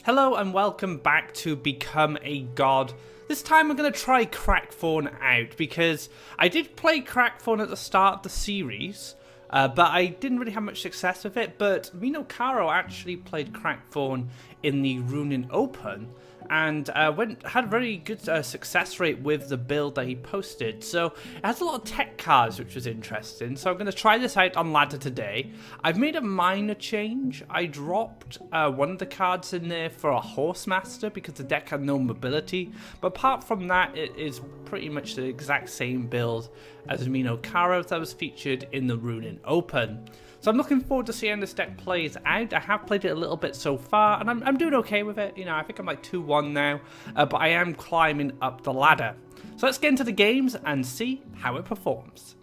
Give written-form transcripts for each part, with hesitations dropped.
Hello and welcome back to Become a God. This time I'm going to try Crackthorn out because I did play Crackthorn at the start of the series, but I didn't really have much success with it. But Minocaro actually played Crackthorn in the Ruunin Open and had a very good success rate with the build that he posted. So it has a lot of tech cards, which was interesting. So I'm going to try this out on ladder today. I've made a minor change. I dropped one of the cards in there for a Horse Master because the deck had no mobility. But apart from that, it is pretty much the exact same build as Minocaro that was featured in the Ruunin Open. So I'm looking forward to seeing how this deck plays out. I have played it a little bit so far, and I'm doing okay with it. You know, I think I'm like 2-1 now, but I am climbing up the ladder. So let's get into the games and see how it performs.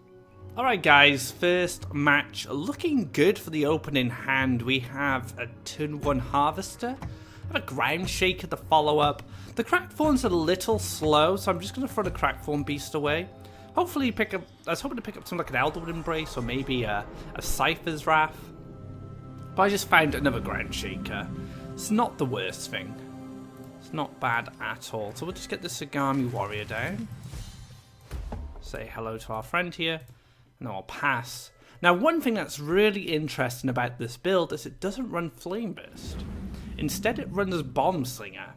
Alright guys, first match looking good for the opening hand. We have a turn 1 Harvester, a Ground Shaker to follow up. The Crackthorn's a little slow, so I'm just going to throw the Crackthorn Beast away. Hopefully pick up, I was hoping to pick up something like an Elderwood Embrace or maybe a Cypher's Wrath. But I just found another Ground Shaker. It's not the worst thing. It's not bad at all. So we'll just get the Sagami Warrior down. Say hello to our friend here. And I'll pass. Now one thing that's really interesting about this build is it doesn't run Flame Burst. Instead it runs Bomb Slinger.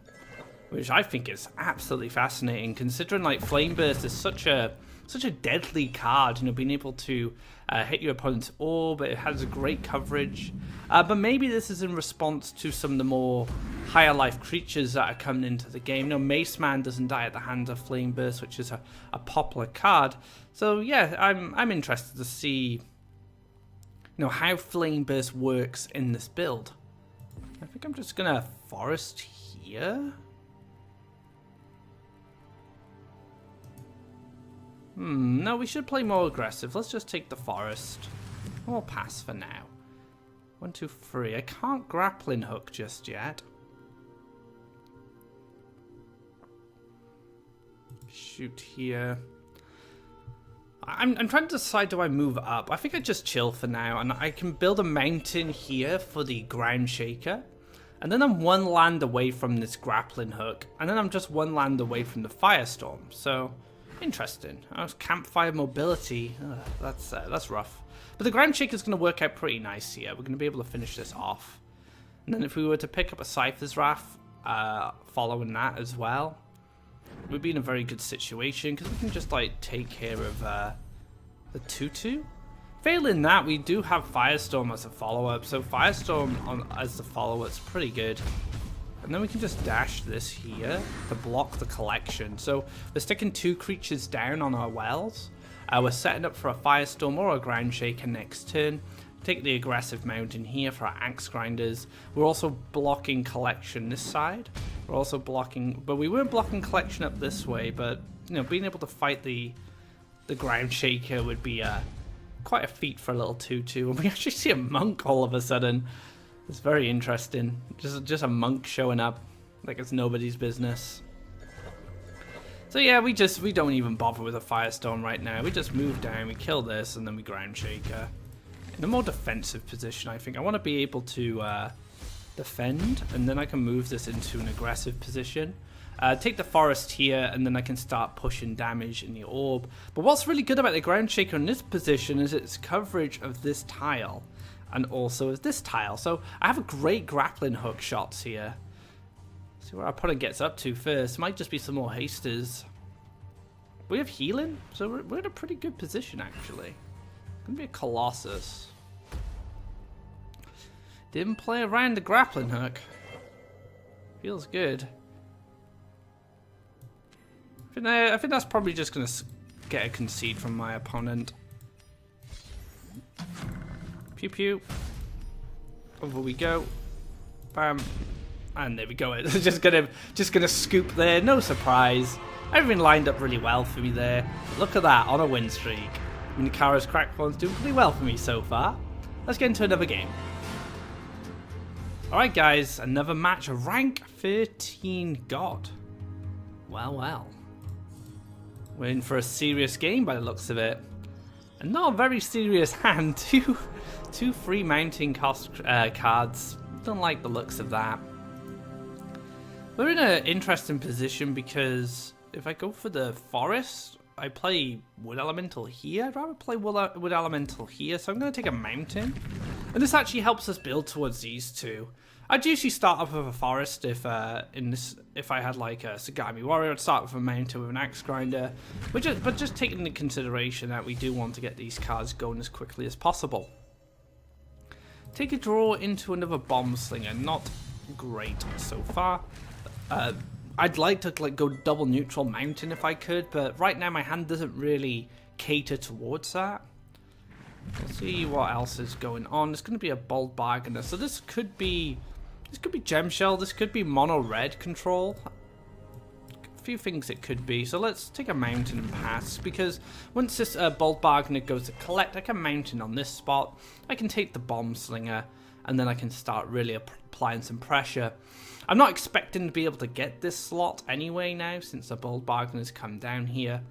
Which I think is absolutely fascinating considering like Flame Burst is such a deadly card, you know, being able to hit your opponent's orb. It has great coverage, but maybe this is in response to some of the more higher life creatures that are coming into the game. You know, Mace Man doesn't die at the hands of Flame Burst, which is a popular card. So yeah, I'm interested to see, you know, how Flame Burst works in this build. I think I'm just gonna Forest here. No, we should play more aggressive. Let's just take the forest. We'll pass for now. 1, 2, 3. I can't grappling hook just yet. Shoot here. I'm trying to decide, do I move up? I think I just chill for now, and I can build a mountain here for the Ground Shaker. And then I'm 1 land away from this grappling hook, and then I'm just 1 land away from the Firestorm. So interesting. Campfire mobility. That's rough. But the Ground Shaker is going to work out pretty nice here. We're going to be able to finish this off. And then if we were to pick up a Cypher's Wrath following that as well, we'd be in a very good situation because we can just like take care of the 2-2. Failing that, we do have Firestorm as a follow-up. So Firestorm as the follow-up is pretty good. And then we can just dash this here to block the collection. So we're sticking 2 creatures down on our wells. We're setting up for a Firestorm or a Ground Shaker next turn. Take the aggressive mountain here for our Axe Grinders. We're also blocking collection this side. We're also blocking, but we weren't blocking collection up this way. But you know, being able to fight the Ground Shaker would be quite a feat for a little 2-2. And we actually see a monk all of a sudden. It's very interesting. Just a monk showing up like it's nobody's business. So yeah, we don't even bother with a Firestorm right now. We just move down, we kill this, and then we Ground Shaker. In a more defensive position, I think. I want to be able to defend, and then I can move this into an aggressive position. Take the forest here, and then I can start pushing damage in the orb. But what's really good about the Ground Shaker in this position is its coverage of this tile. And also of this tile. So I have a great grappling hook shots here. See where our opponent gets up to first. Might just be some more hasters. We have healing, so we're in a pretty good position actually. Gonna be a Colossus. Didn't play around the grappling hook. Feels good. I think that's probably just gonna get a concede from my opponent. Pew pew. Over we go. Bam. And there we go. It's just gonna scoop there. No surprise. Everything lined up really well for me there. Look at that, on a win streak. Minocaro's Crackthorn's doing pretty well for me so far. Let's get into another game. Alright guys, another match. Rank 13 God. Well. We're in for a serious game by the looks of it. And not a very serious hand. Two free mounting cost cards. Don't like the looks of that. We're in an interesting position because if I go for the forest, I play wood elemental here. I'd rather play wood elemental here, so I'm going to take a mountain. And this actually helps us build towards these two. I'd usually start off with a forest if I had like a Sagami warrior. I'd start with a mountain with an axe grinder, but just taking into consideration that we do want to get these cards going as quickly as possible. Take a draw into another bomb slinger. Not great so far. I'd like to go double neutral mountain if I could, but right now my hand doesn't really cater towards that. We'll see what else is going on. It's going to be a bold bargainer, so this could be gem shell. This could be mono red control. A few things it could be. So let's take a mountain and pass, because once this bold bargainer goes to collect, like a mountain on this spot, I can take the bomb slinger, and then I can start really applying some pressure. I'm not expecting to be able to get this slot anyway now, since the bold bargainer has come down here.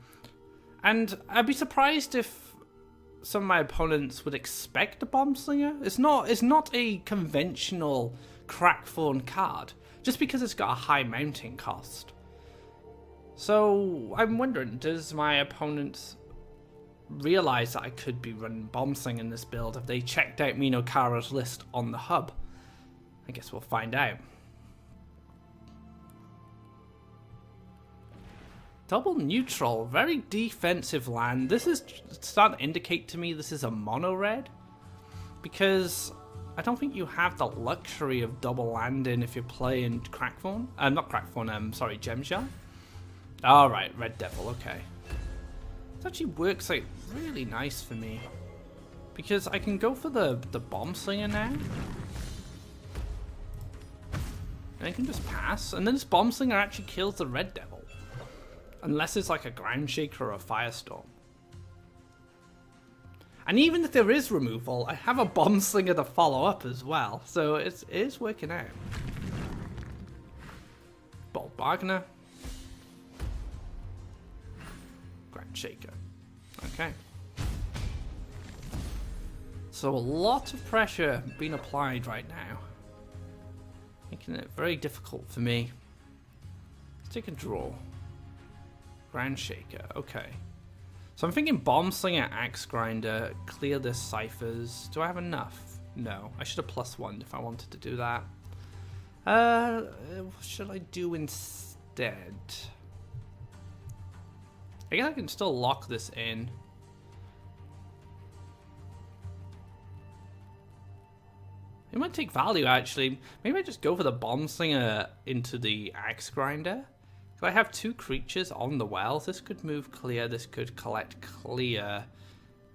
And I'd be surprised if some of my opponents would expect a bomb slinger. It's not a conventional Crackthorn card, just because it's got a high mounting cost. So I'm wondering, does my opponent realize that I could be running bomb slinger in this build if they checked out Minocaro's list on the hub? I guess we'll find out. Double neutral, very defensive land. This is starting to indicate to me this is a mono red, because I don't think you have the luxury of double landing if you're playing Crackthorn. Not Crackthorn, sorry, Gem Shell. Alright, Red Devil, okay. This actually works like really nice for me, because I can go for the bomb slinger now. And I can just pass, and then this bomb slinger actually kills the Red Devil. Unless it's like a ground shaker or a firestorm. And even if there is removal, I have a bomb slinger to follow up as well. So it is working out. Bold bargainer. Ground shaker. Okay. So a lot of pressure being applied right now, making it very difficult for me. Let's take a draw. Ground shaker, okay. So I'm thinking bomb slinger, axe grinder, clear this ciphers. Do I have enough? No, I should have +1 if I wanted to do that. What should I do instead? I guess I can still lock this in. It might take value actually. Maybe I just go for the bomb slinger into the axe grinder. So I have two creatures on the wells. This could move clear, this could collect clear.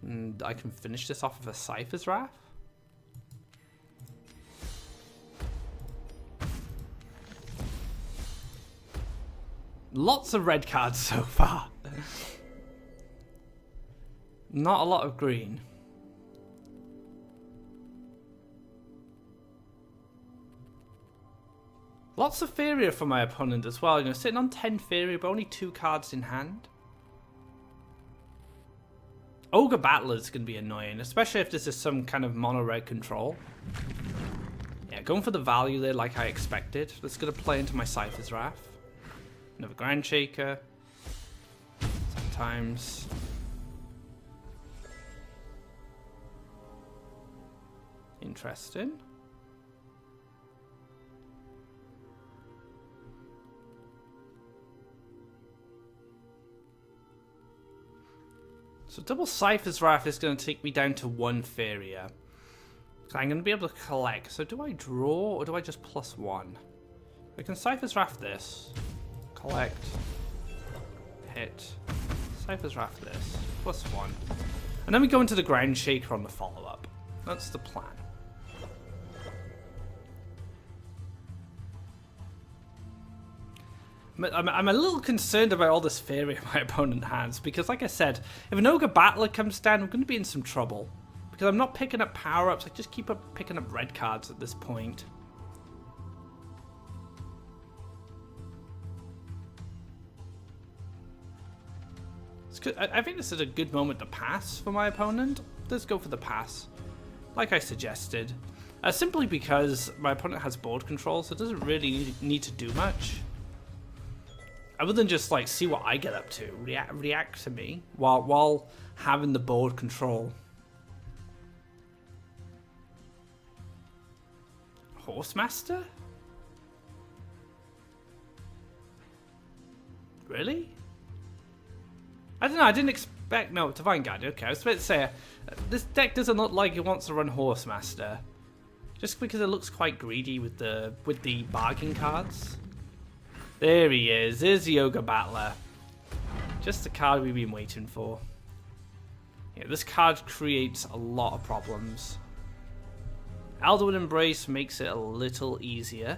And I can finish this off with a Cypher's Wrath. Lots of red cards so far. Not a lot of green. Lots of Faeria for my opponent as well. You know, sitting on 10 Faeria, but only 2 cards in hand. Ogre Battler is going to be annoying, especially if this is some kind of mono-red control. Yeah, going for the value there like I expected. Let's going to play into my Cypher's Wrath. Another Ground Shaker. Sometimes. Interesting. So double Cypher's Wrath is going to take me down to 1 Faeria. So I'm going to be able to collect. So do I draw or do I just +1? I can Cypher's Wrath this. Collect. Hit. Cypher's Wrath this. +1. And then we go into the Ground Shaker on the follow-up. That's the plan. I'm a little concerned about all this Faeria my opponent has, because like I said, if an Ogre Battler comes down, I'm going to be in some trouble. Because I'm not picking up power-ups, I just keep picking up red cards at this point. I think this is a good moment to pass for my opponent. Let's go for the pass, like I suggested. Simply because my opponent has board control, so it doesn't really need to do much. Other than just like see what I get up to, react to me while having the board control. Horsemaster? Really? I don't know, I didn't expect... No, Divine Guide, okay. I was about to say, this deck doesn't look like it wants to run Horsemaster. Just because it looks quite greedy with the bargain cards. There he is, there's the Ogre Battler. Just the card we've been waiting for. Yeah, this card creates a lot of problems. Elderwood Embrace makes it a little easier.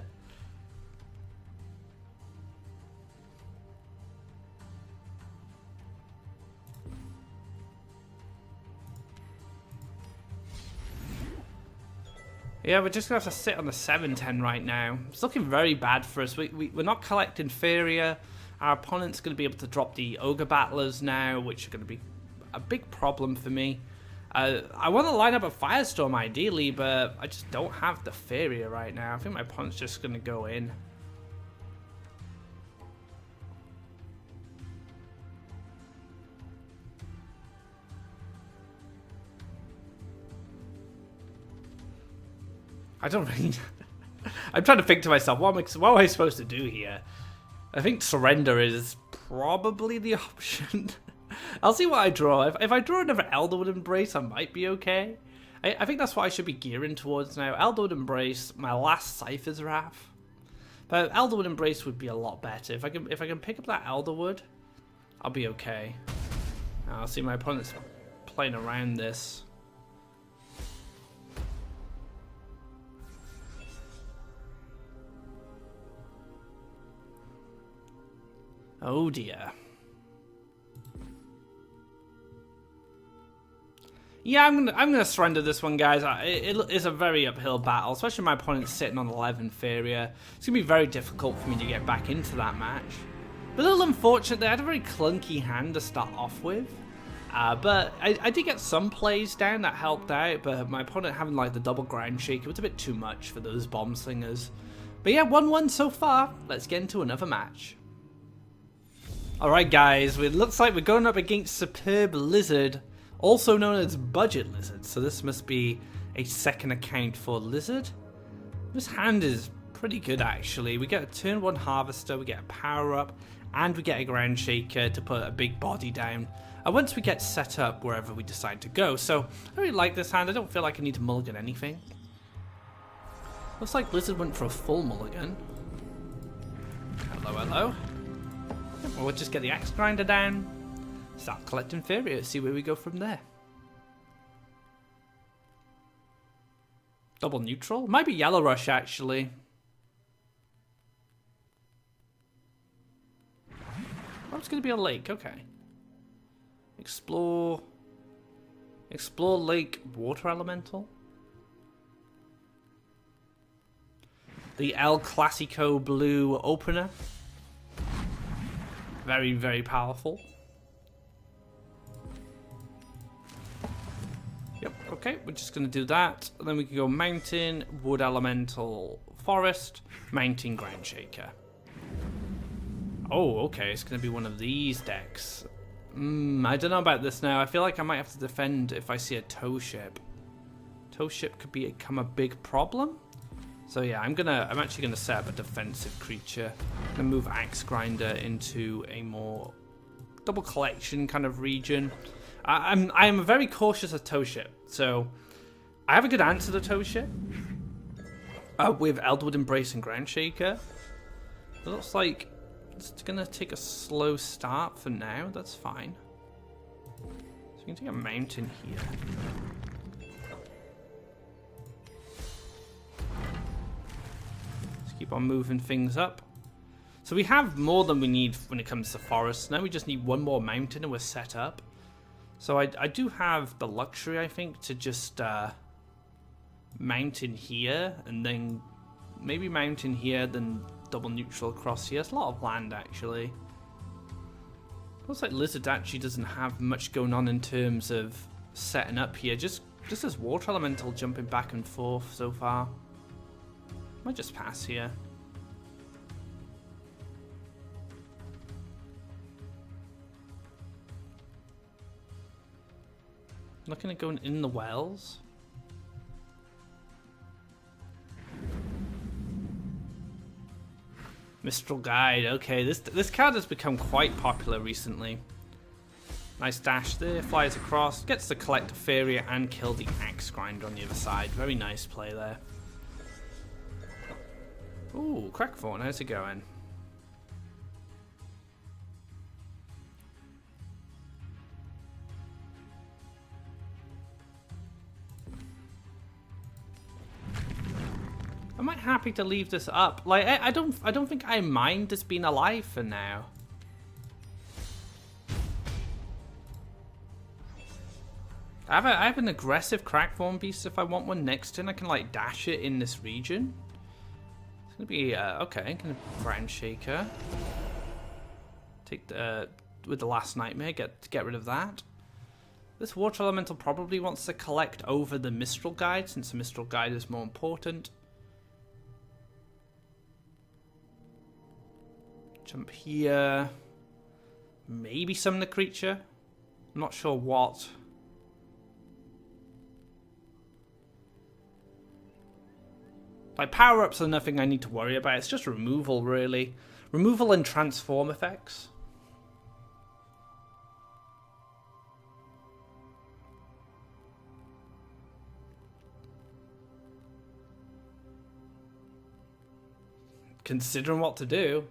Yeah, we're just going to have to sit on the 7-10 right now. It's looking very bad for us. We're not collecting Faeria. Our opponent's going to be able to drop the Ogre Battlers now, which are going to be a big problem for me. I want to line up a Firestorm ideally, but I just don't have the Faeria right now. I think my opponent's just going to go in. I don't really... I'm trying to think to myself, what am I supposed to do here? I think surrender is probably the option. I'll see what I draw. If I draw another Elderwood Embrace, I might be okay. I think that's what I should be gearing towards now. Elderwood Embrace, my last Cypher's Wrath. But Elderwood Embrace would be a lot better. If I can pick up that Elderwood, I'll be okay. I'll see my opponent's playing around this. Oh dear. Yeah, I'm gonna surrender this one, guys. It is a very uphill battle, especially my opponent's sitting on 11 Faeria. It's gonna be very difficult for me to get back into that match. But a little unfortunate, they had a very clunky hand to start off with. But I did get some plays down that helped out, but my opponent having like the double ground shake, it was a bit too much for those bomb slingers. But yeah, 1-1 so far. Let's get into another match. Alright guys, it looks like we're going up against Superb Lizard, also known as Budget Lizard, so this must be a second account for Lizard. This hand is pretty good actually. We get a turn 1 Harvester, we get a power up, and we get a Ground Shaker to put a big body down. And once we get set up wherever we decide to go, so I really like this hand. I don't feel like I need to mulligan anything. Looks like Lizard went for a full mulligan. Hello, hello. We'll just get the Axe Grinder down, start collecting Faeria, see where we go from there. Double neutral? Might be Yellow Rush actually. Oh, it's going to be a lake, okay. Explore lake water elemental. The El Clasico blue opener. Very, very powerful. Yep, okay, we're just going to do that. And then we can go Mountain, Wood Elemental, Forest, Mountain, Ground Shaker. Oh, okay, it's going to be one of these decks. I don't know about this now. I feel like I might have to defend if I see a tow ship. Tow ship could become a big problem. So yeah, I'm actually gonna set up a defensive creature. I'm gonna move Axe Grinder into a more double collection kind of region. I'm very cautious of tow ship, so I have a good answer to tow ship with Elderwood Embrace and Ground Shaker. It looks like it's gonna take a slow start for now. That's fine. So you can take a mountain here. Keep on moving things up. So we have more than we need when it comes to forests. Now we just need one more mountain and we're set up. So I do have the luxury, I think, to just mountain here and then maybe mountain here, then double neutral across here. It's a lot of land actually. Looks like Lizard actually doesn't have much going on in terms of setting up here. Just Just this water elemental jumping back and forth so far. Might just pass here. Looking at going in the wells. Mistral Guide. Okay, this card has become quite popular recently. Nice dash there, flies across, gets to collect a Faeria and kill the Axe Grinder on the other side. Very nice play there. Ooh, Crackthorn, how's it going? I'm quite happy to leave this up. Like, I don't think I mind this being alive for now. I have an aggressive Crackthorn beast if I want one next turn. I can like dash it in this region. It's gonna be okay. Gonna Ground Shaker. Take the with the last nightmare. Get rid of that. This water elemental probably wants to collect over the Mistral Guide since the Mistral Guide is more important. Jump here. Maybe summon the creature. I'm not sure what. Like, power-ups are nothing I need to worry about. It's just removal, really. Removal and transform effects. Considering what to do.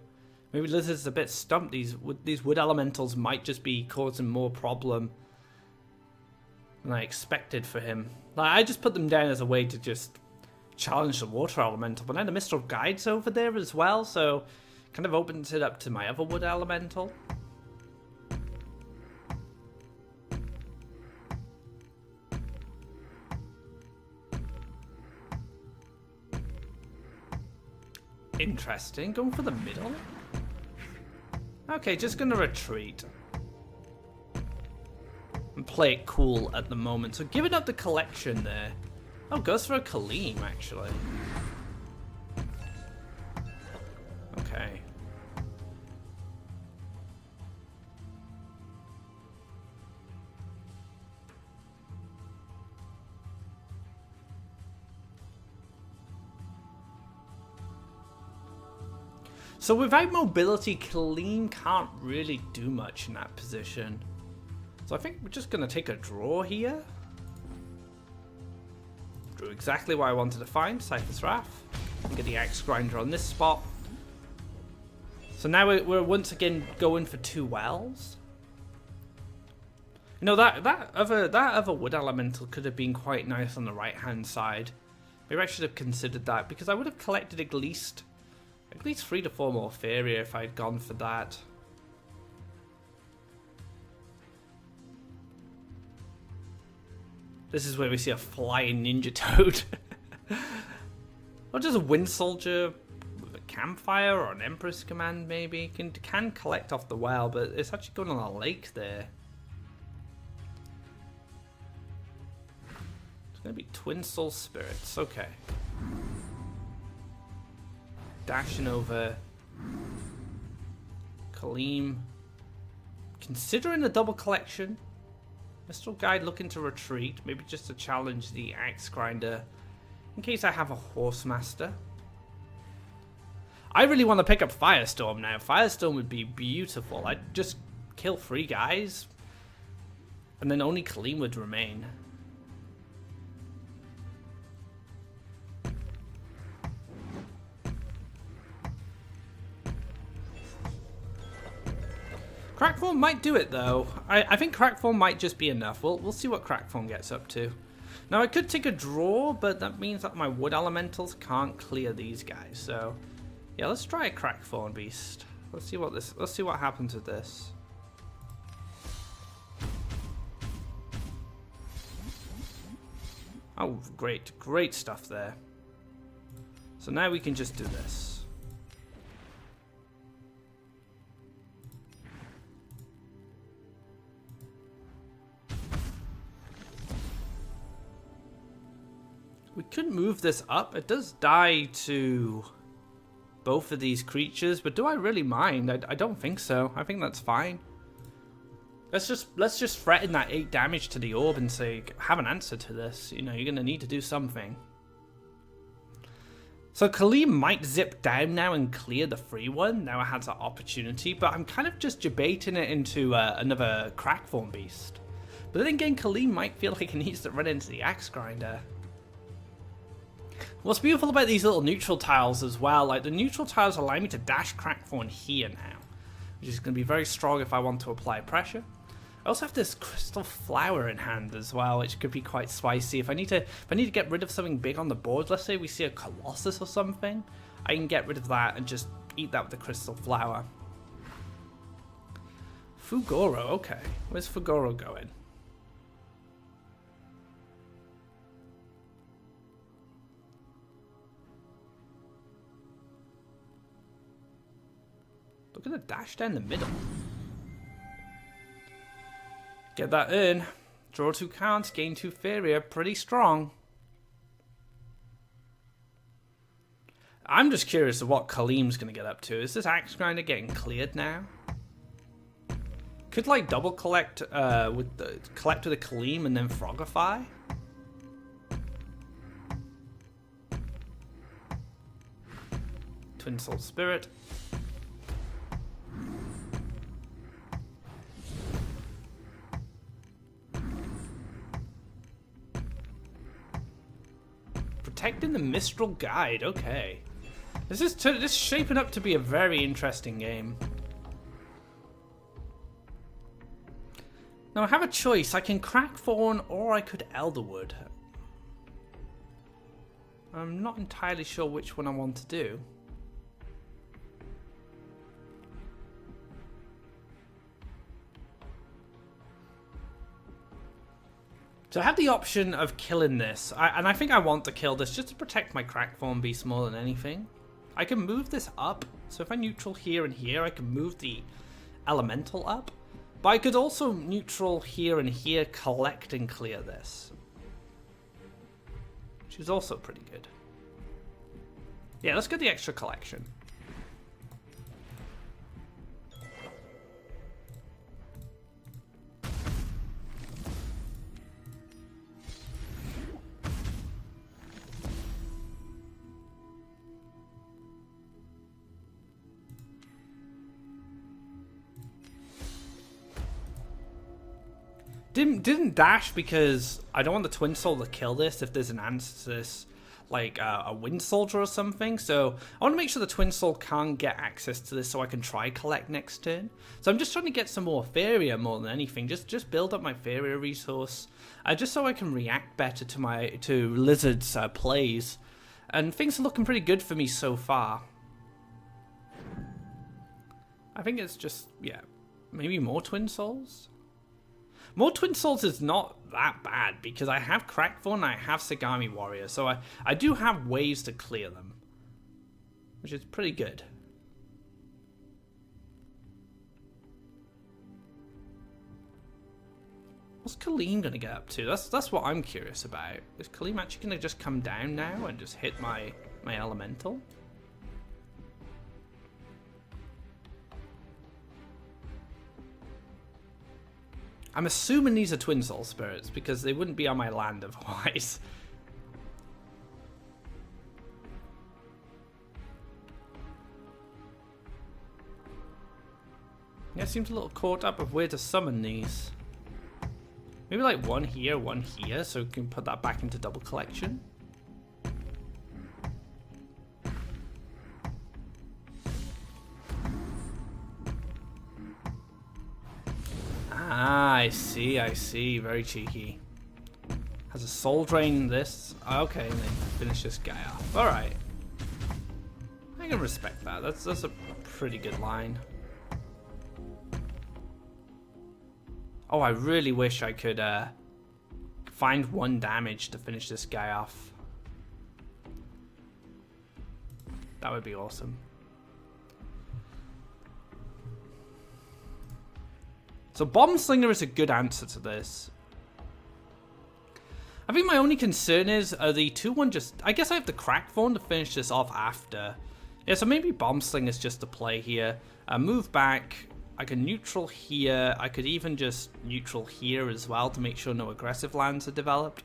Maybe Lizard's a bit stumped. These wood elementals might just be causing more problem than I expected for him. Like, I just put them down as a way to just challenge the water elemental, but now the Mistral Guide's over there as well, so kind of opens it up to my other wood elemental. Interesting, going for the middle. Okay, just gonna retreat and play it cool at the moment. So giving up the collection there. Oh, goes for a Kaleem, actually. Okay. So without mobility, Kaleem can't really do much in that position. So I think we're just going to take a draw here. Exactly what I wanted to find, Cypher's Wrath, and get the Axe Grinder on this spot. So now we're once again going for 2 wells. You know, that other wood elemental could have been quite nice on the right hand side. Maybe I should have considered that, because I would have collected at least 3 to 4 more Faeria if I'd gone for that. This is where we see a flying ninja toad. Or just a wind soldier with a campfire or an Empress command maybe. Can collect off the well, but it's actually going on a lake there. It's going to be Twin Soul Spirits. Okay. Dashing over. Kaleem. Considering a double collection. Mistral Guide looking to retreat, maybe just to challenge the Axe Grinder in case I have a Horsemaster. I really want to pick up Firestorm now. Firestorm would be beautiful. I'd just kill 3 guys and then only Kaleem would remain. Crackthorn might do it though. I think Crackthorn might just be enough. We'll see what Crackthorn gets up to. Now I could take a draw, but that means that my wood elementals can't clear these guys. So yeah, let's try a Crackthorn beast. Let's see what happens with this. Oh, great stuff there. So now we can just do this. We could move this up. It does die to both of these creatures, but do I really mind? I don't think so. I think that's fine. Let's just threaten that 8 damage to the orb and say, have an answer to this. You know, you're going to need to do something. So Kaleem might zip down now and clear the free one. Now it has that opportunity, but I'm kind of just debating it into another Crackthorn beast. But then again, Kaleem might feel like he needs to run into the Axe Grinder. What's beautiful about these little neutral tiles as well, like the neutral tiles allow me to dash Crackthorn here now, which is going to be very strong if I want to apply pressure. I also have this crystal flower in hand as well, which could be quite spicy. If I need to get rid of something big on the board, let's say we see a Colossus or something, I can get rid of that and just eat that with the crystal flower. Fugoro, okay. Where's Fugoro going? Look at the dash down the middle. Get that in. Draw 2 cards, gain 2 Faeria. Pretty strong. I'm just curious of what Kaleem's going to get up to. Is this Axe Grinder getting cleared now? Could like double collect with a Kaleem and then Frogify? Twin Soul Spirit. Protecting the Mistral Guide, okay. This is shaping up to be a very interesting game. Now I have a choice. I can Crackthorn or I could Elderwood. I'm not entirely sure which one I want to do. So I have the option of killing this, and I think I want to kill this just to protect my Crackthorn beast more than anything. I can move this up, so if I neutral here and here, I can move the elemental up. But I could also neutral here and here, collect and clear this. Which is also pretty good. Yeah, let's get the extra collection. Didn't dash because I don't want the Twin Soul to kill this if there's an answer to this, like a Wind Soldier or something. So I want to make sure the Twin Soul can't get access to this so I can try collect next turn. So I'm just trying to get some more Faeria more than anything. Just build up my Faeria resource, just so I can react better to Lizard's plays. And things are looking pretty good for me so far. I think it's just, yeah, maybe more Twin Souls? More Twin Souls is not that bad, because I have Crackthorn and I have Sagami Warrior, so I do have ways to clear them, which is pretty good. What's Kaleem going to get up to? That's what I'm curious about. Is Kaleem actually going to just come down now and just hit my elemental? I'm assuming these are Twin Soul Spirits, because they wouldn't be on my land otherwise. Yeah, seems a little caught up of where to summon these. Maybe like one here, so we can put that back into double collection. Ah, I see. Very cheeky. Has a soul drain this. Okay, and then finish this guy off. Alright. I can respect that. That's a pretty good line. Oh, I really wish I could find 1 damage to finish this guy off. That would be awesome. So Bomb Slinger is a good answer to this. I think my only concern is the 2-1 just... I guess I have the Crackthorn to finish this off after. Yeah, so maybe Bomb Sling is just the play here. Move back. I can neutral here. I could even just neutral here as well to make sure no aggressive lands are developed.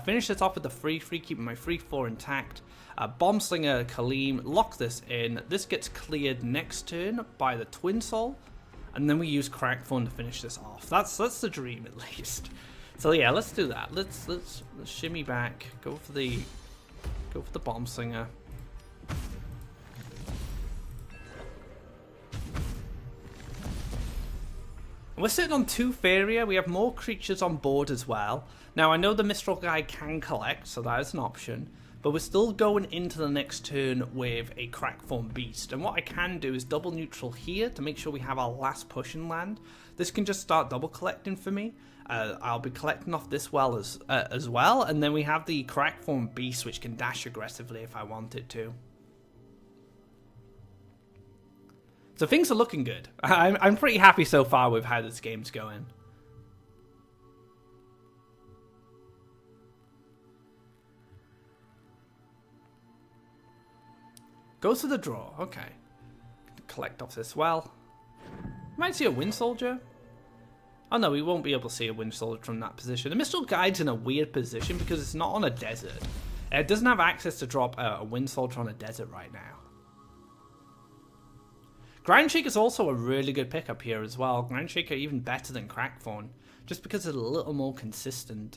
Finish this off with the 3-3, keeping my 3-4 intact. Bomb Slinger, Kaleem, lock this in. This gets cleared next turn by the Twin Soul. And then we use Crackthorn to finish this off. That's the dream, at least. So yeah, let's do that. Let's shimmy back. Go for the Bomb Slinger. We're sitting on 2 Faeria. We have more creatures on board as well. Now I know the Mistral guy can collect, so that is an option. But we're still going into the next turn with a Crackthorn Beast. And what I can do is double neutral here to make sure we have our last push in land. This can just start double collecting for me. I'll be collecting off this well as well. And then we have the Crackthorn Beast, which can dash aggressively if I wanted to. So things are looking good. I'm pretty happy so far with how this game's going. Goes to the draw. Okay. Collect off this well. Might see a Wind Soldier. Oh no, we won't be able to see a Wind Soldier from that position. The Mistral Guide's in a weird position because it's not on a desert. It doesn't have access to drop a Wind Soldier on a desert right now. Groundshaker is also a really good pickup here as well. Groundshaker even better than Crackthorn, just because it's a little more consistent.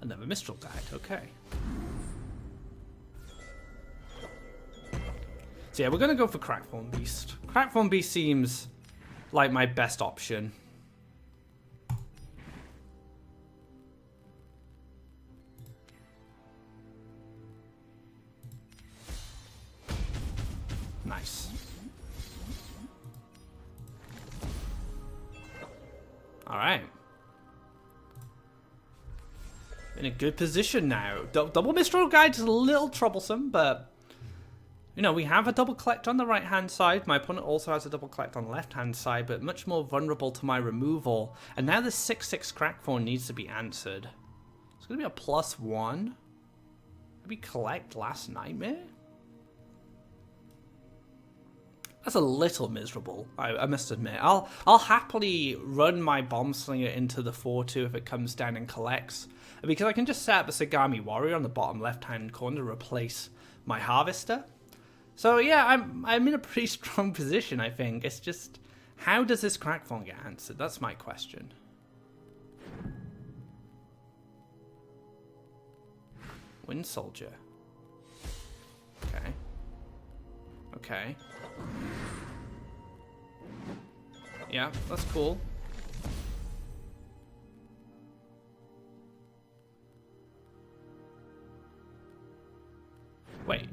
Another Mistral Guide, okay. So yeah, we're going to go for Crackthorn Beast. Crackthorn Beast seems like my best option. Nice. Alright. In a good position now. Double Mistral Guide is a little troublesome, but... You know, we have a double collect on the right-hand side. My opponent also has a double collect on the left-hand side, but much more vulnerable to my removal. And now the 6/6 Crackthorn needs to be answered. It's going to be a +1. Maybe collect Last Nightmare? That's a little miserable, I must admit. I'll happily run my Bomb Slinger into the 4-2 if it comes down and collects. Because I can just set up a Sagami Warrior on the bottom left-hand corner to replace my Harvester. So yeah, I'm in a pretty strong position, I think. It's just, how does this Crackthorn get answered? That's my question. Wind Soldier. Okay. Okay. Yeah, that's cool. Wait.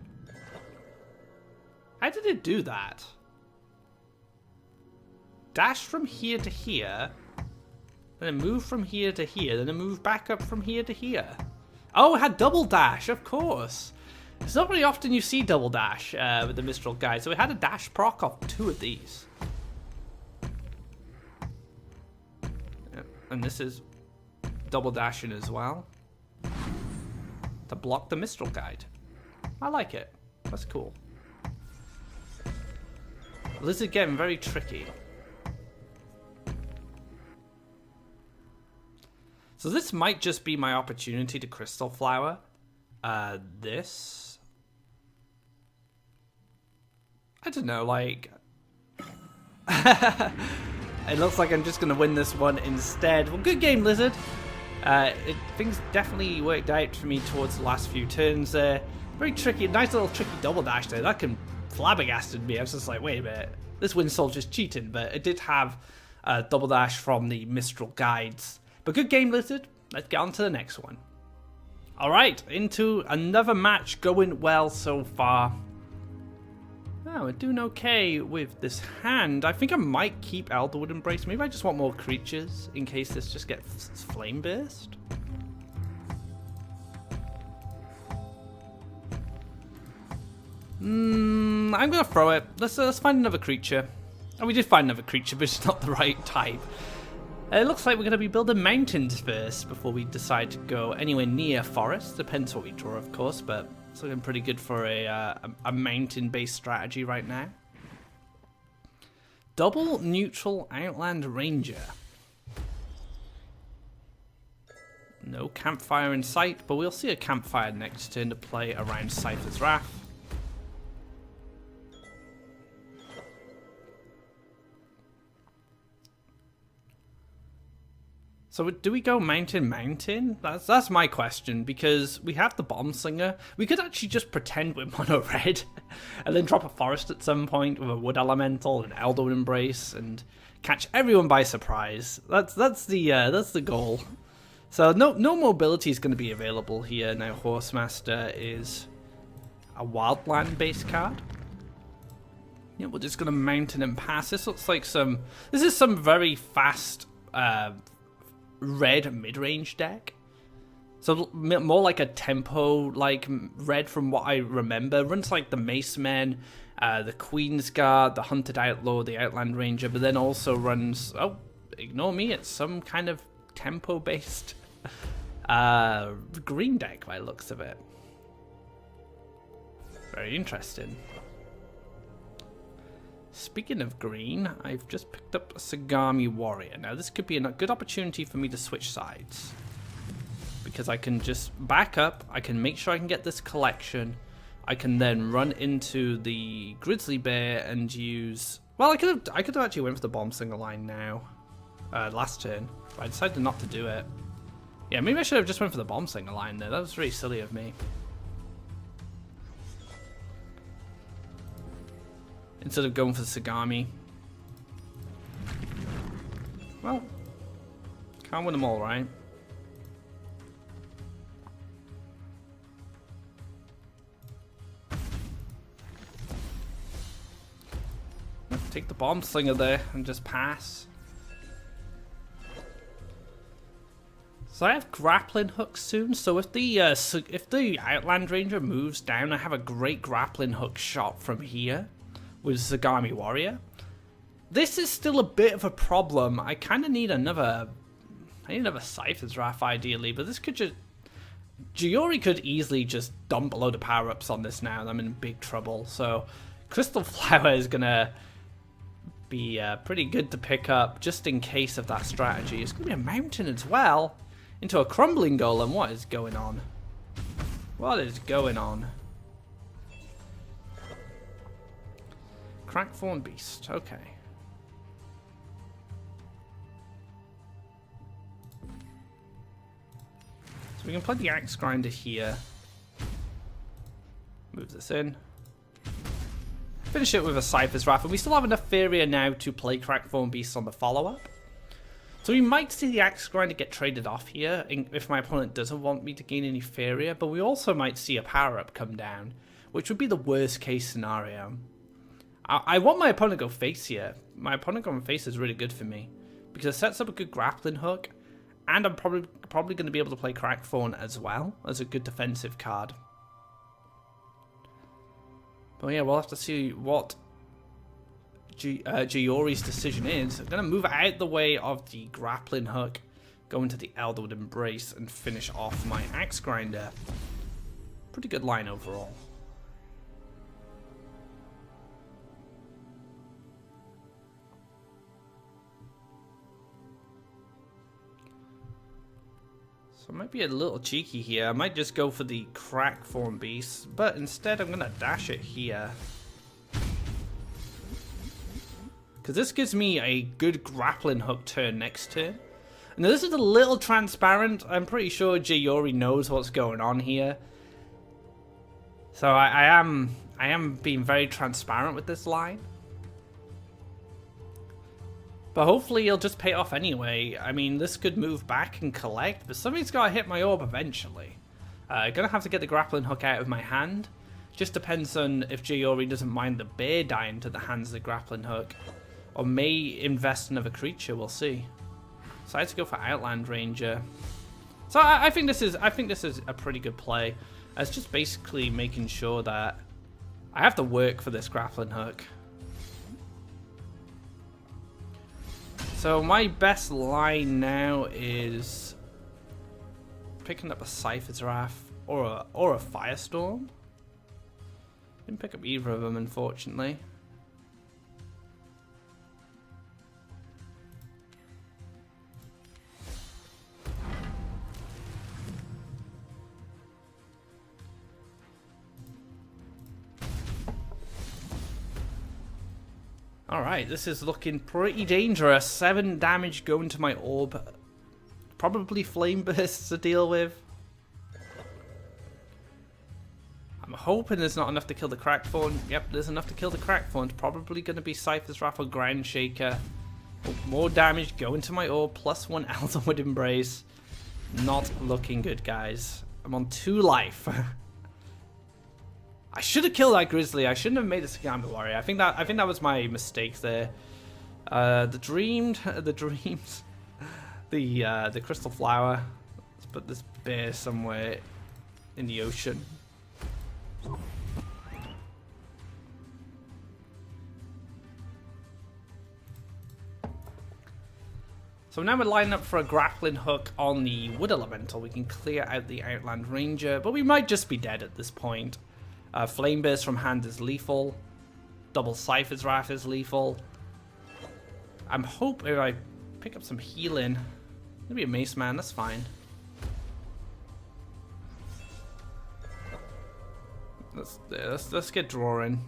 How did it do that? Dash from here to here, then it moved from here to here, then it moved back up from here to here. Oh, it had double dash, of course. It's not very often you see double dash with the Mistral Guide, so it had a dash proc off 2 of these. Yep. And this is double dashing as well to block the Mistral Guide. I like it. That's cool. This is getting very tricky. So this might just be my opportunity to Crystal Flower. This... I don't know, like... It looks like I'm just going to win this one instead. Well, good game, Lizard. Things definitely worked out for me towards the last few turns there. Very tricky, nice little tricky double dash there. That can flabbergasted me. I was just like, wait a minute, this Wind Soldier's cheating, but it did have double dash from the Mistral Guides. But good game, Lizard. Let's get on to the next one. Alright, into another match, going well so far. Oh, we're doing okay with this hand. I think I might keep Elderwood Embrace. Maybe I just want more creatures in case this just gets Flame Burst. I'm gonna throw it. Let's find another creature. Oh, we did find another creature, but it's not the right type. It looks like we're going to be building mountains first before we decide to go anywhere near forest. Depends what we draw, of course, but it's looking pretty good for a mountain-based strategy right now. Double neutral Outland Ranger. No campfire in sight, but we'll see a campfire next turn to play around Cypher's Wrath. So do we go mountain? That's my question, because we have the Bomb Slinger. We could actually just pretend we're mono red and then drop a forest at some point with a Wood Elemental and Elder Embrace and catch everyone by surprise. That's the goal. So no mobility is going to be available here. Now Horsemaster is a wildland based card. Yeah, we're just going to mountain and pass. This looks like this is some very fast red mid-range deck. So more like a tempo like red from what I remember. Runs like the Mace Men, the Queen's Guard, the Hunted Outlaw, the Outland Ranger, but then also runs, oh, ignore me, it's some kind of tempo based green deck by the looks of it. Very interesting. Speaking of green, I've just picked up a Sagami Warrior. Now this could be a good opportunity for me to switch sides, because I can just back up, I can make sure I can get this collection, I can then run into the Grizzly Bear and use... Well, I could have actually went for the Bomb Slinger line now, last turn, but I decided not to do it. Yeah, maybe I should have just went for the Bomb Slinger line there, that was really silly of me. Instead of going for the Sagami. Well, can't win them all, right? Take the Bomb Slinger there and just pass. So I have grappling hook soon, so if the Outland Ranger moves down, I have a great grappling hook shot from here with Sagami Warrior. This is still a bit of a problem. I kind of need another Cypher's Wrath ideally, but this could just... Giori could easily just dump a load of power-ups on this now, and I'm in big trouble. So Crystal Flower is going to be pretty good to pick up, just in case of that strategy. It's going to be a mountain as well, into a Crumbling Golem. What is going on? What is going on? Crackthorn Beast, okay. So we can plug the Axe Grinder here. Move this in. Finish it with a Cypher's Wrath, and we still have enough Faeria now to play Crackthorn Beast on the follow-up. So we might see the Axe Grinder get traded off here if my opponent doesn't want me to gain any Faeria, but we also might see a power-up come down, which would be the worst case scenario. I want my opponent to go face here. My opponent going face is really good for me, because it sets up a good grappling hook, and I'm probably going to be able to play Crackthorn as well as a good defensive card. But yeah, we'll have to see what Giori's decision is. I'm going to move out the way of the grappling hook, go into the Elderwood Embrace, and finish off my Axe Grinder. Pretty good line overall. I might be a little cheeky here. I might just go for the Crackthorn Beast, but instead I'm going to dash it here. Because this gives me a good grappling hook turn next turn. Now this is a little transparent. I'm pretty sure Giori knows what's going on here. So I am being very transparent with this line. But hopefully he'll just pay off anyway. I mean, this could move back and collect, but something's got to hit my orb eventually. Gonna have to get the grappling hook out of my hand. Just depends on if Giori doesn't mind the bear dying to the hands of the grappling hook, or may invest in another creature. We'll see. So I had to go for Outland Ranger. So I think this is a pretty good play. It's just basically making sure that I have to work for this grappling hook. So my best line now is picking up a Cypher's Wrath or a Firestorm. Didn't pick up either of them, unfortunately. Alright, this is looking pretty dangerous. 7 damage going to my orb. Probably flame bursts to deal with. I'm hoping there's not enough to kill the Crackthorn. Yep, there's enough to kill the Crackthorn. It's probably going to be Cypher's Wrath or Ground Shaker. Oh, more damage going to my orb. +1 Elderwood Embrace. Not looking good, guys. I'm on 2 life. I should have killed that Grizzly. I shouldn't have made a Sagami Warrior. I think that was my mistake there. The dreams, the Crystal Flower. Let's put this bear somewhere in the ocean. So now we're lining up for a grappling hook on the Wood Elemental. We can clear out the Outland Ranger, but we might just be dead at this point. Flame Burst from hand is lethal. Double Cypher's Wrath is lethal. I'm hoping if I pick up some healing, maybe a Mace Man, that's fine. Let's get drawing.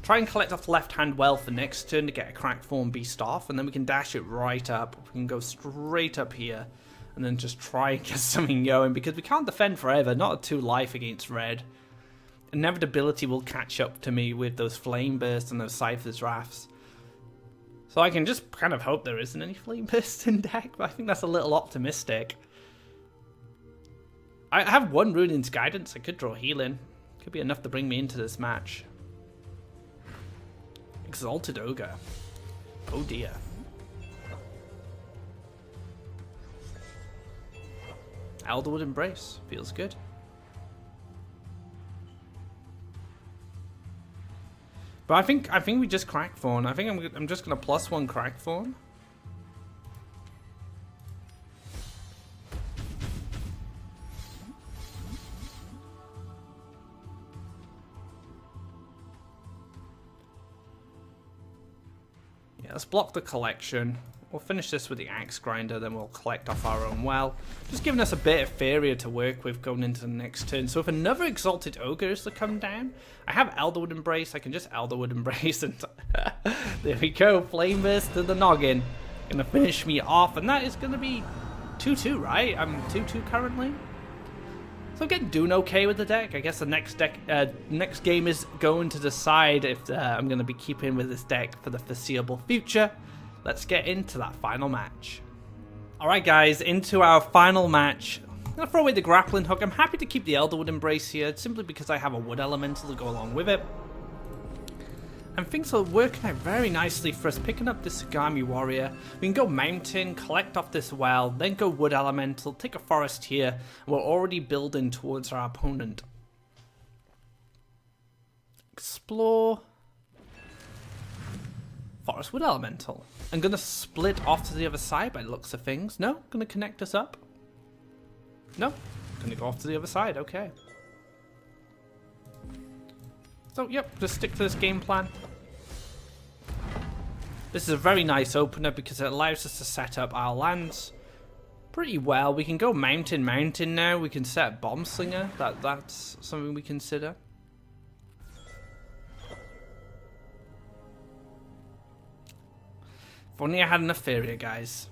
Try and collect off left-hand well for next turn to get a Crackthorn Beast off, and then we can dash it right up. We can go straight up here, and then just try and get something going, because we can't defend forever, not at 2 life against red. Inevitability will catch up to me with those Flame Bursts and those Cypher's Wraths. So I can just kind of hope there isn't any Flame Bursts in deck, but I think that's a little optimistic. I have 1 Ruunin's Guidance. I could draw healing. Could be enough to bring me into this match. Exalted Ogre. Oh dear. Elderwood Embrace. Feels good. But I think we just Crackthorn. I think I'm just gonna +1 Crackthorn. Let's block the collection. We'll finish this with the Axe Grinder, then we'll collect off our own well. Just giving us a bit of Faeria to work with going into the next turn. So if another Exalted Ogre is to come down, I have Elderwood Embrace. I can just Elderwood Embrace and there we go. Flame Burst to the noggin. Gonna finish me off, and that is gonna be 2-2, right? I'm 2-2 currently. So I'm getting doing okay with the deck. I guess the next game is going to decide if I'm going to be keeping with this deck for the foreseeable future. Let's get into that final match. Alright guys, into our final match. I'm going to throw away the grappling hook. I'm happy to keep the Elderwood Embrace here, simply because I have a Wood Elemental to go along with it. And things are working out very nicely for us, picking up this Sagami Warrior. We can go Mountain, collect off this well, then go Wood Elemental, take a Forest here, and we're already building towards our opponent. Explore. Forest Wood Elemental. I'm going to split off to the other side by the looks of things. No? Going to connect us up? No? Going to go off to the other side, okay. So, yep, just stick to this game plan. This is a very nice opener because it allows us to set up our lands pretty well. We can go Mountain now. We can set Bomb Slinger. That's something we consider. If only I had enough Faeria, guys.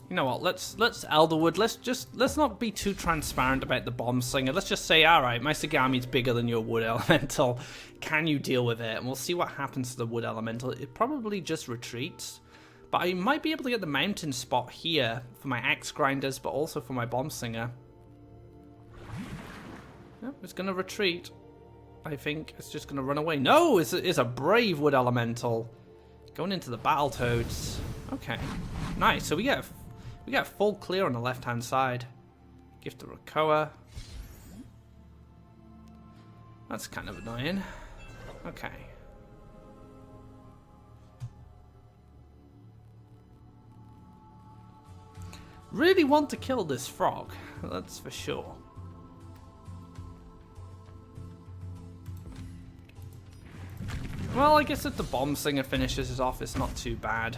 You know what, let's Elderwood, let's not be too transparent about the Bomb Slinger. Let's just say, alright, my Sagami's bigger than your Wood Elemental. Can you deal with it? And we'll see what happens to the Wood Elemental. It probably just retreats. But I might be able to get the Mountain spot here for my Axe Grinders, but also for my Bomb Slinger. Yep, it's gonna retreat. I think it's just going to run away. No, it's a brave wood elemental. Going into the Battletoads. Okay, nice. So we get full clear on the left-hand side. Gift of Krakoa. That's kind of annoying. Okay. Really want to kill this frog, that's for sure. Well, I guess if the bomb slinger finishes us off, it's not too bad.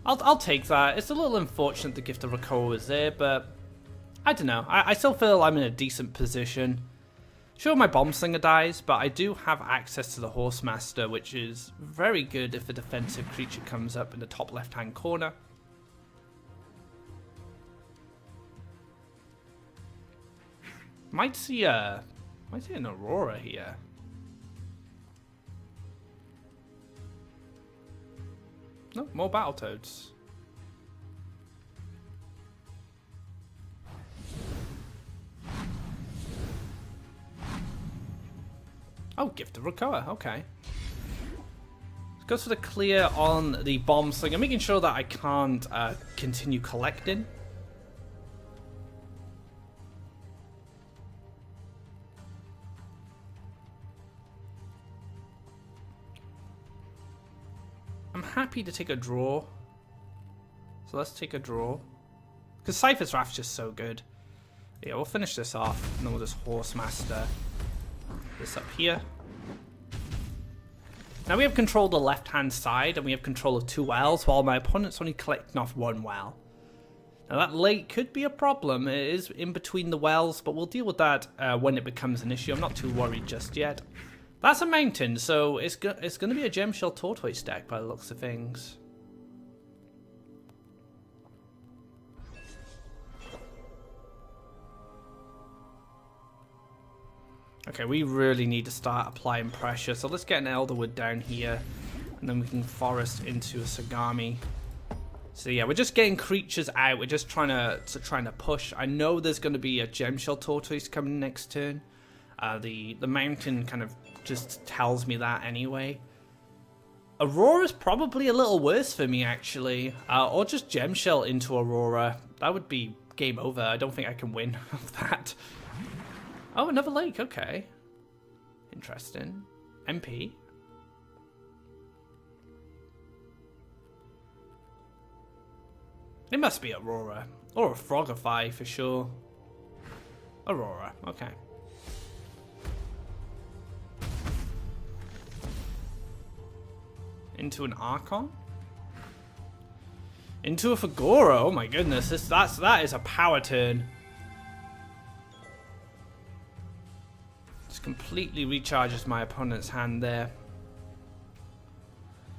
I'll take that. It's a little unfortunate the Gift of Krakoa was there, but I don't know. I still feel I'm in a decent position. Sure, my bomb slinger dies, but I do have access to the Horsemaster, which is very good if a defensive creature comes up in the top left-hand corner. Might see an Aurora here. No, more Battletoads. Oh, Gift of Krakoa, okay. Goes for the clear on the bomb slinger, making sure that I can't continue collecting. I'm happy to take a draw. So let's take a draw. Because Cypher's Wrath's just so good. Yeah, we'll finish this off, and then we'll just Horsemaster this up here. Now we have control of the left-hand side, and we have control of 2 wells, while my opponent's only collecting off 1 well. Now that lake could be a problem. It is in between the wells, but we'll deal with that when it becomes an issue. I'm not too worried just yet. That's a mountain, so it's going to be a Gemshell Tortoise deck by the looks of things. Okay, we really need to start applying pressure, so let's get an Elderwood down here, and then we can forest into a Sagami. So yeah, we're just getting creatures out. We're just trying to push. I know there's going to be a Gemshell Tortoise coming next turn. The mountain kind of just tells me that anyway. Aurora's probably a little worse for me, actually. Or just Gemshell into Aurora. That would be game over. I don't think I can win of that. Oh, another lake. Okay. Interesting. MP. It must be Aurora. Or a Frogify for sure. Aurora. Okay. Into an Archon? Into a Faeria. Oh my goodness, that is a power turn. Just completely recharges my opponent's hand there.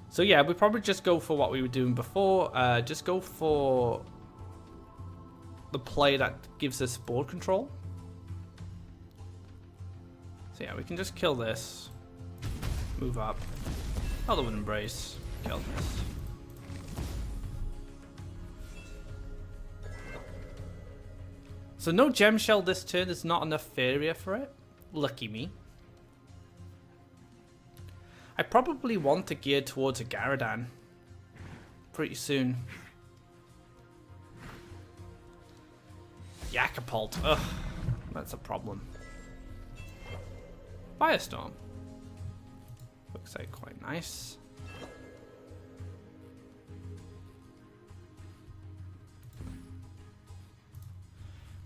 So yeah, we probably just go for what we were doing before. Just go for the play that gives us board control. So yeah, we can just kill this. Move up. Elderwood Embrace. Kill this. So no Gemshell this turn. There's not enough Faeria for it. Lucky me. I probably want to gear towards a Garadan pretty soon. Yakapult. Ugh. That's a problem. Firestorm. Looks like quite nice.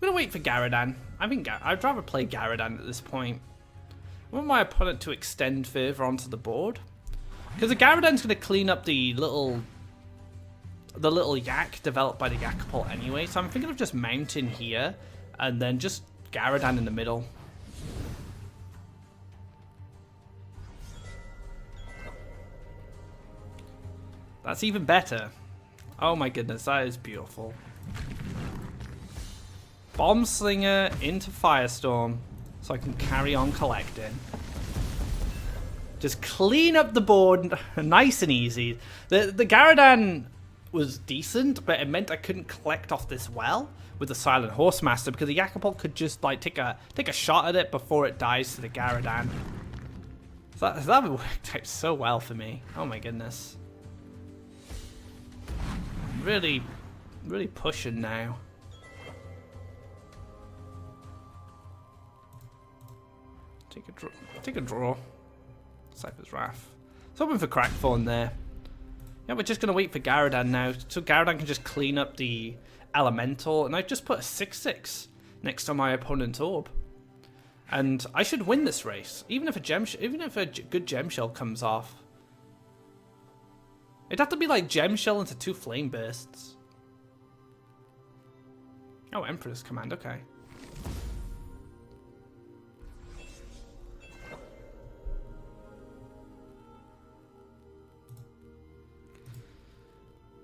I'm gonna wait for Garadan. I think I'd rather play Garadan at this point. I want my opponent to extend further onto the board, because the Garadan's gonna clean up the little yak developed by the Yakapult anyway. So I'm thinking of just mounting here and then just Garadan in the middle. That's even better. Oh my goodness, that is beautiful. Bomb Slinger into Firestorm so I can carry on collecting. Just clean up the board nice and easy. The Garadan was decent, but it meant I couldn't collect off this well, with the Silent Horse Master, because the Yakapult could just like take a shot at it before it dies to the Garadan. So that worked out so well for me. Oh my goodness. Really pushing now. Take a draw. Cypher's Wrath. It's hoping for Crackthorn there. Yeah, we're just going to wait for Garadan now. So Garadan can just clean up the Elemental. And I've just put a 6/6 next to my opponent's Orb. And I should win this race. Even if a good Gem Shell comes off. It'd have to be like Gem Shell into 2 Flame Bursts. Oh, Emperor's Command, okay.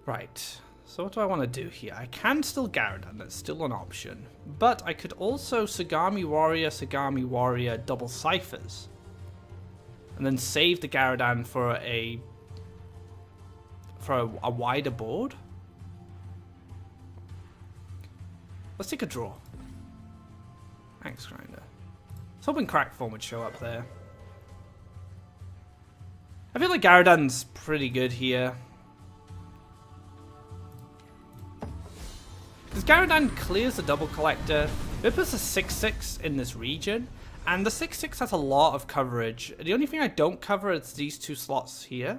Right, so what do I want to do here? I can still Garadan, that's still an option. But I could also Sagami Warrior, double Ciphers. And then save the Garadan for a wider board. Let's take a draw. Thanks, Grinder. I was hoping Crackthorn would show up there. I feel like Garadan's pretty good here. Because Garadan clears the double collector. It puts a 6/6 in this region. And the 6/6 has a lot of coverage. The only thing I don't cover is these 2 slots here.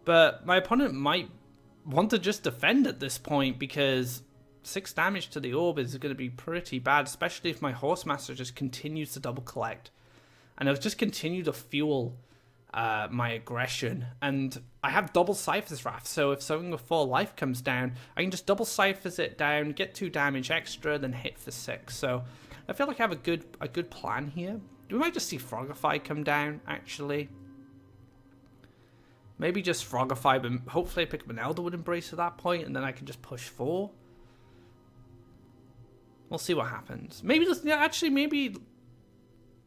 But my opponent might want to just defend at this point, because 6 damage to the orb is going to be pretty bad, especially if my Horsemaster just continues to double collect. And it'll just continue to fuel my aggression. And I have double Cypher's Wrath, so if something with 4 life comes down, I can just double Cypher's it down, get 2 damage extra, then hit for 6. So I feel like I have a good plan here. We might just see Frogify come down, actually. Maybe just Frogify, but hopefully I pick up an Elderwood Embrace at that point, and then I can just push 4. We'll see what happens. Maybe just, yeah, actually, maybe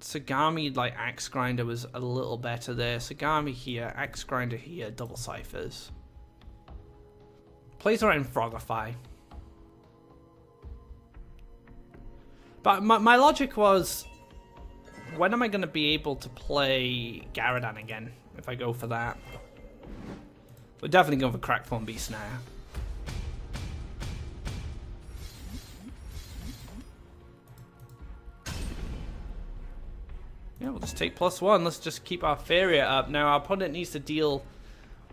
Sagami, like, Axe Grinder was a little better there. Sagami here, Axe Grinder here, double Ciphers. Plays around Frogify. But my logic was, when am I going to be able to play Garadan again, if I go for that? We're definitely going for Crackthorn Beast now. Yeah, we'll just take +1. Let's just keep our Faeria up. Now, our opponent needs to deal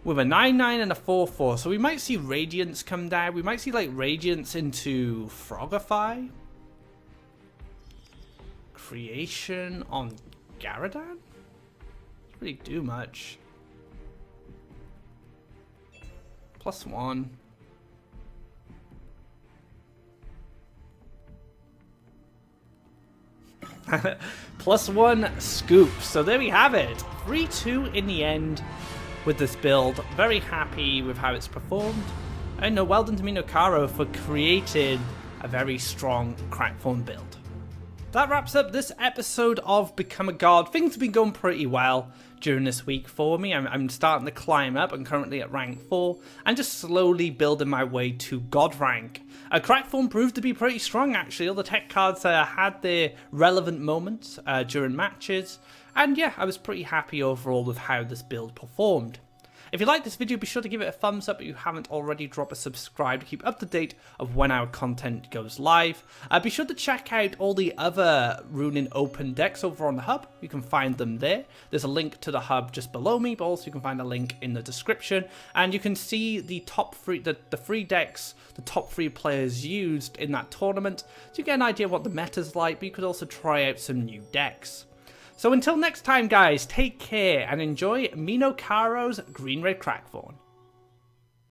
with a 9/9 and a 4/4. So we might see Radiance come down. We might see, like, Radiance into Frogify. Creation on Garadan? Doesn't really do much. +1. +1 scoop. So there we have it. 3-2 in the end with this build. Very happy with how it's performed. And well done to Minocaro for creating a very strong Crackthorn build. That wraps up this episode of Become a God. Things have been going pretty well during this week for me. I'm starting to climb up. I'm currently at rank 4 and just slowly building my way to God rank. Crackthorn proved to be pretty strong, actually. All the tech cards had their relevant moments during matches. And yeah, I was pretty happy overall with how this build performed. If you like this video, be sure to give it a thumbs up. If you haven't already, drop a subscribe to keep up to date of when our content goes live. Be sure to check out all the other Ruunin Open decks over on the hub. You can find them there. There's a link to the hub just below me, but also you can find a link in the description. And you can see the top 3, the 3 decks the top 3 players used in that tournament. So you get an idea of what the meta's like, but you could also try out some new decks. So until next time, guys, take care and enjoy Minocaro's Green Red Crackthorn.